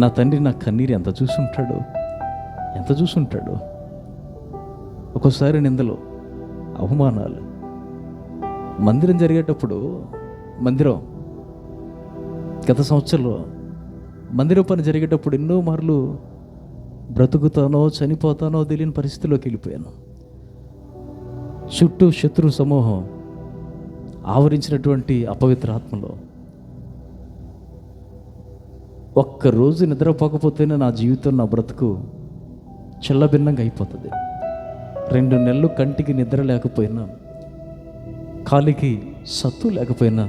నా తండ్రి నా కన్నీరు ఎంత చూసుంటాడు. ఒక్కోసారి నిందలు, అవమానాలు. మందిరం జరిగేటప్పుడు గత సంవత్సరంలో మందిరం పని జరిగేటప్పుడు ఎన్నో మార్లు బ్రతుకుతానో చనిపోతానో తెలియని పరిస్థితిలోకి వెళ్ళిపోయాను. చుట్టూ శత్రు సమూహం ఆవరించినటువంటి అపవిత్ర ఆత్మలో ఒక్కరోజు నిద్రపోకపోతేనే నా జీవితం, నా బ్రతుకు చెల్లభిన్నంగా అయిపోతుంది. 2 నెలలు కంటికి నిద్ర లేకపోయినా, కాలికి సత్తు లేకపోయినా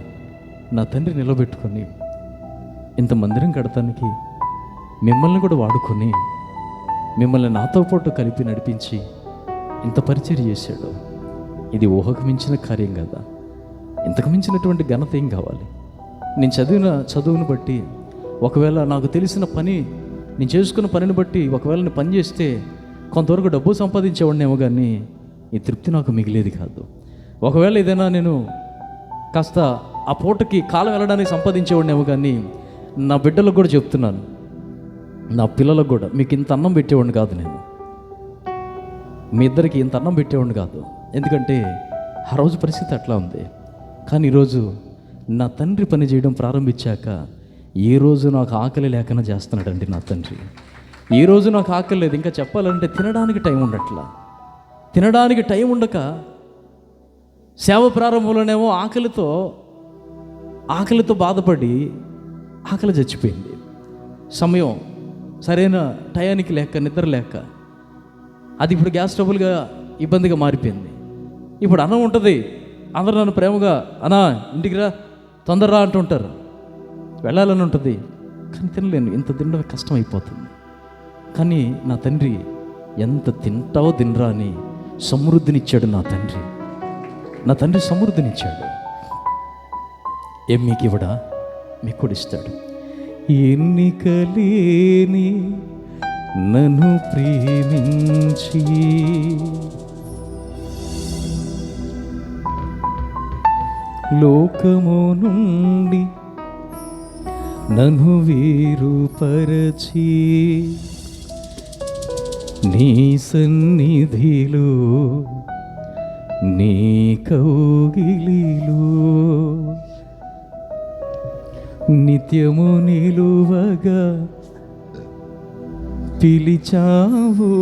నా తండ్రి నిలబెట్టుకొని ఇంత మందిరం కడతానికి మిమ్మల్ని కూడా వాడుకొని మిమ్మల్ని నాతో పాటు కలిపి నడిపించి ఇంత పరిచర్య చేశాడు. ఇది ఊహకు మించిన కార్యం కదా. ఇంతకు మించినటువంటి ఘనత ఏం కావాలి? నేను చదువును బట్టి, ఒకవేళ నాకు తెలిసిన పని, నేను చేసుకున్న పనిని బట్టి ఒకవేళ నేను పని చేస్తే కొంతవరకు డబ్బు సంపాదించేవాడినేమో, కానీ ఈ తృప్తి నాకు మిగిలేది కాదు. ఒకవేళ ఏదైనా నేను కాస్త ఆ పూటకి కాలం వెళ్ళడానికి సంపాదించేవాడినేమో, కానీ నా బిడ్డలకు కూడా చెప్తున్నాను, నా పిల్లలకు కూడా, మీకు ఇంత అన్నం పెట్టేవాడిని కాదు, నేను మీ ఇద్దరికి ఇంత అన్నం పెట్టేవాడిని కాదు. ఎందుకంటే ఆ రోజు పరిస్థితి అట్లా ఉంది. కానీ ఈరోజు నా తండ్రి పని చేయడం ప్రారంభించాక ఏ రోజు నాకు ఆకలి లేకుండా చేస్తున్నాడండి నా తండ్రి. ఈ రోజు నాకు ఆకలి లేదు. ఇంకా చెప్పాలంటే తినడానికి టైం ఉండక సేవ ప్రారంభంలోనేమో ఆకలితో బాధపడి ఆకలి చచ్చిపోయింది. సమయం సరైన టయానికి లేక, నిద్ర లేక, అది ఇప్పుడు గ్యాస్ ట్రబుల్గా ఇబ్బందిగా మారిపోయింది. ఇప్పుడు అన్నం ఉంటుంది, అందరూ నన్ను ప్రేమగా అన్నా ఇంటికి రా, తొందరరా అంటుంటారు, వెళ్ళాలని ఉంటుంది, కానీ తినలేను. ఇంత తినడం కష్టం అయిపోతుంది. కానీ నా తండ్రి ఎంత తింటావో తినరా అని సమృద్ధినిచ్చాడు. నా తండ్రి సమృద్ధినిచ్చాడు. ఏం మీకు ఇవ్వడా? మీకు కూడా ఇస్తాడు. ఎన్నికలేని నన్ను ప్రేమించి లోకము నుండి నన్ను వేరుపరచి నీ సన్నిధిలో, నీ కౌగిలిలో నిత్యము నిలువగా పిలిచావు.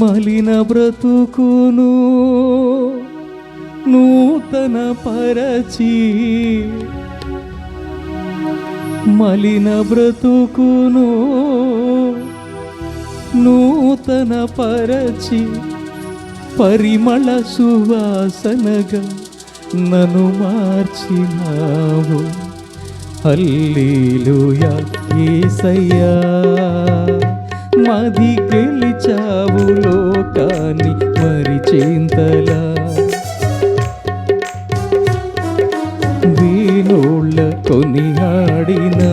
మలిన బ్రతుకును నూతన పరచి, మలిన బ్రతుకును నూతన పరచి పరిమళ సువాసనగా నన్ను మార్చినావు. హల్లెలూయా యేసయ్యా, మది గెలిచావు లోకాన్ని మరిచేంతలా. వీణోళ్ళ కొనియాడినా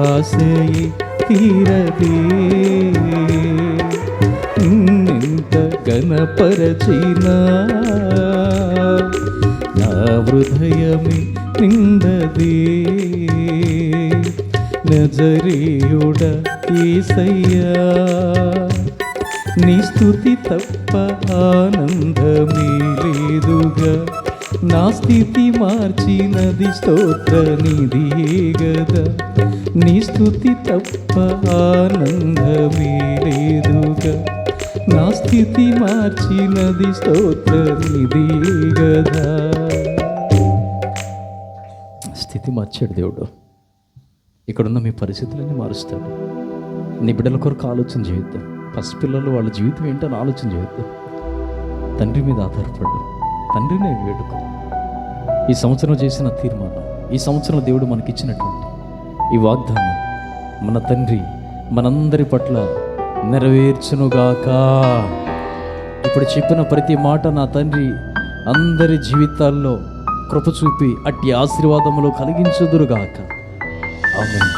ఆశయి తీరదే, ఇంత గణపరచినా నా హృదయమే నిండదే. నజరేయుడా యేసయ్యా, నీ స్తుతి తప్ప ఆనందమే లేదుగా. నా స్థితి మార్చినది స్తోత్ర నిధియే గదా. నీ స్తుతి తప్ప ఆనందమే లేదుగా. నా స్థితి మార్చినది స్తోత్ర నిధియే గదా. స్థితి మార్చాడు దేవుడు. ఇక్కడున్న మీ పరిస్థితులన్నీ మారుస్తాడు. నీ బిడ్డల కొరకు ఆలోచన చేయొద్దు. పసిపిల్లలు వాళ్ళ జీవితం ఏంటని ఆలోచన చేయొద్దు. తండ్రి మీద ఆధారపడు, తండ్రినే వేడుకో. ఈ సంవత్సరం చేసిన తీర్మానం, ఈ సంవత్సరం దేవుడు మనకిచ్చినటువంటి ఈ వాగ్దానం మన తండ్రి మనందరి పట్ల నెరవేర్చునుగాక. ఇప్పుడు చెప్పిన ప్రతి మాట నా తండ్రి అందరి జీవితాల్లో కృప చూపి అట్టి ఆశీర్వాదములు కలిగించుదురుగాక. ఆమేన్.